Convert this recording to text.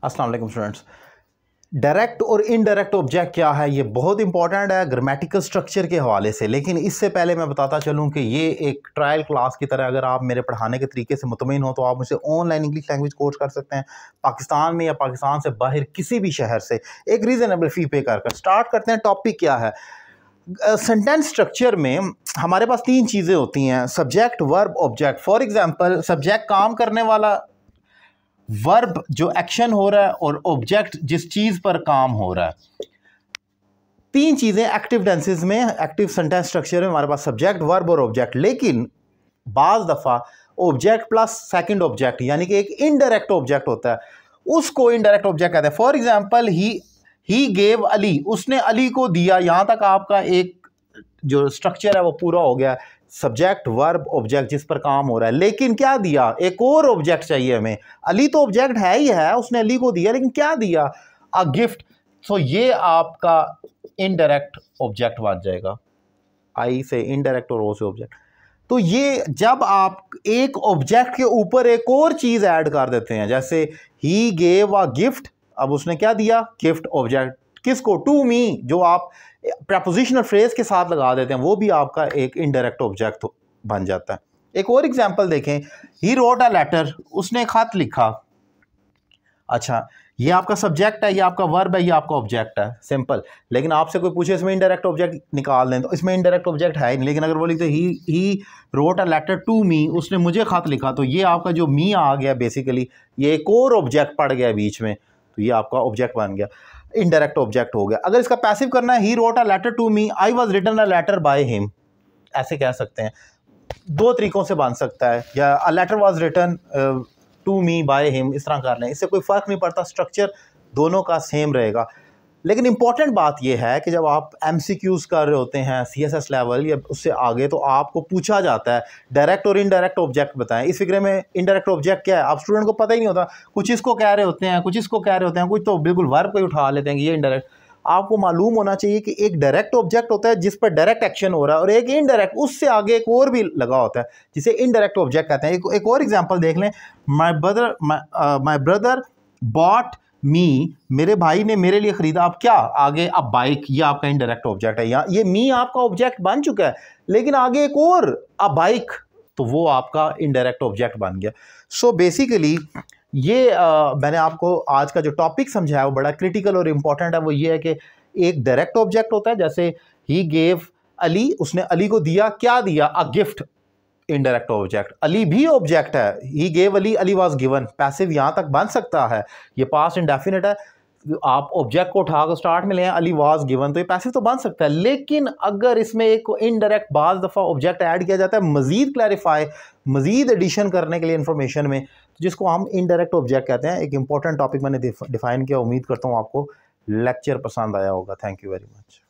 अस्सलाम वालेकुम students. Direct और इनडायरेक्ट ऑब्जेक्ट क्या है, ये बहुत इंपॉर्टेंट है ग्रामेटिकल स्ट्रक्चर के हवाले से। लेकिन इससे पहले मैं बताता चलूँ कि ये एक ट्रायल क्लास की तरह, अगर आप मेरे पढ़ाने के तरीके से मुतमिन हो तो आप मुझसे ऑनलाइन इंग्लिश लैंग्वेज कोर्स कर सकते हैं, पाकिस्तान में या पाकिस्तान से बाहर किसी भी शहर से, एक रीज़नेबल फ़ी पे कर। स्टार्ट करते हैं। टॉपिक क्या है? सेंटेंस स्ट्रक्चर में हमारे पास तीन चीज़ें होती हैं, subject, verb, object. For example, subject काम करने वाला, वर्ब जो एक्शन हो रहा है, और ऑब्जेक्ट जिस चीज़ पर काम हो रहा है। तीन चीज़ें एक्टिव टेंसेस में, एक्टिव सेंटेंस स्ट्रक्चर में हमारे पास सब्जेक्ट, वर्ब और ऑब्जेक्ट। लेकिन बाज़ दफ़ा ऑब्जेक्ट प्लस सेकंड ऑब्जेक्ट यानी कि एक इनडायरेक्ट ऑब्जेक्ट होता है, उसको इनडायरेक्ट ऑब्जेक्ट कहते हैं। For example, he gave Ali, उसने अली को दिया। यहाँ तक आपका एक जो स्ट्रक्चर है वो पूरा हो गया, सब्जेक्ट, वर्ब, ऑब्जेक्ट जिस पर काम हो रहा है। लेकिन क्या दिया? एक और ऑब्जेक्ट चाहिए हमें। अली तो ऑब्जेक्ट है ही है, उसने अली को दिया, लेकिन क्या दिया? A gift. तो ये आपका इनडायरेक्ट ऑब्जेक्ट बन जाएगा, आई से इनडायरेक्ट और ओ से ऑब्जेक्ट। तो ये जब आप एक ऑब्जेक्ट के ऊपर एक और चीज ऐड कर देते हैं, जैसे ही गेव अ गिफ्ट, अब उसने क्या दिया? गिफ्ट। ऑब्जेक्ट किसको? टू मी, जो आप प्रपोजिशनल फ्रेज के साथ लगा देते हैं, वो भी आपका एक इनडायरेक्ट ऑब्जेक्ट बन जाता है। एक और एग्जांपल देखें, ही रोट अ लेटर, उसने खत लिखा। अच्छा, ये आपका सब्जेक्ट है, ये आपका वर्ब है, ये आपका ऑब्जेक्ट है, सिंपल। लेकिन आपसे कोई पूछे इसमें इनडायरेक्ट ऑब्जेक्ट निकाल दें, तो इसमें इनडायरेक्ट ऑब्जेक्ट है नहीं। लेकिन अगर वो लिखते he wrote a letter to me, उसने मुझे खत लिखा, तो ये आपका जो मी आ गया बेसिकली, ये एक और ऑब्जेक्ट पड़ गया बीच में, तो ये आपका ऑब्जेक्ट बन गया, इनडायरेक्ट ऑब्जेक्ट हो गया। अगर इसका पैसिव करना है, he wrote a letter to me, I was written a letter by him, ऐसे कह सकते हैं। दो तरीकों से बन सकता है, या a letter was written to me by him, इस तरह कर लें, इससे कोई फ़र्क नहीं पड़ता, स्ट्रक्चर दोनों का सेम रहेगा। लेकिन इंपॉर्टेंट बात यह है कि जब आप MCQs कर रहे होते हैं CSS लेवल या उससे आगे, तो आपको पूछा जाता है डायरेक्ट और इनडायरेक्ट ऑब्जेक्ट बताएं। इस फिक्रे में इनडायरेक्ट ऑब्जेक्ट क्या है आप स्टूडेंट को पता ही नहीं होता, कुछ इसको कह रहे होते हैं, कुछ इसको कह रहे होते हैं, कुछ तो बिल्कुल वर्ब को ही उठा लेते हैं कि ये इनडायरेक्ट। आपको मालूम होना चाहिए कि एक डायरेक्ट ऑब्जेक्ट होता है जिस पर डायरेक्ट एक्शन हो रहा है, और एक इनडायरेक्ट, उससे आगे एक और भी लगा होता है जिसे इनडायरेक्ट ऑब्जेक्ट कहते हैं। एक और एग्जांपल देख लें, माय ब्रदर बॉट मी, मेरे भाई ने मेरे लिए खरीदा। अब क्या आगे? अब बाइक, ये आपका इनडायरेक्ट ऑब्जेक्ट है। यहाँ ये मी आपका ऑब्जेक्ट बन चुका है, लेकिन आगे एक और अब बाइक, तो वो आपका इनडायरेक्ट ऑब्जेक्ट बन गया। सो बेसिकली ये मैंने आपको आज का जो टॉपिक समझाया वो बड़ा क्रिटिकल और इम्पॉर्टेंट है। वो ये है कि एक डायरेक्ट ऑब्जेक्ट होता है, जैसे ही गेव अली, उसने अली को दिया, क्या दिया? A gift, indirect object. Ali भी ऑब्जेक्ट है, he gave Ali, Ali was given, passive यहां तक बन सकता है, ये पास्ट इंडेफिनिट है। आप ऑब्जेक्ट को उठाकर स्टार्ट में ले आए, अली वाज गिवन, तो ये पैसिव तो बन सकता है। लेकिन अगर इसमें एक इनडायरेक्ट बाज़ दफ़ा ऑब्जेक्ट ऐड किया जाता है मजीद क्लैरिफाई, मजीद एडिशन करने के लिए इन्फॉर्मेशन में, जिसको हम इनडायरेक्ट ऑब्जेक्ट कहते हैं। एक इंपॉर्टेंट टॉपिक मैंने डिफाइन किया, उम्मीद करता हूँ आपको लेक्चर पसंद आया होगा। Thank you very much.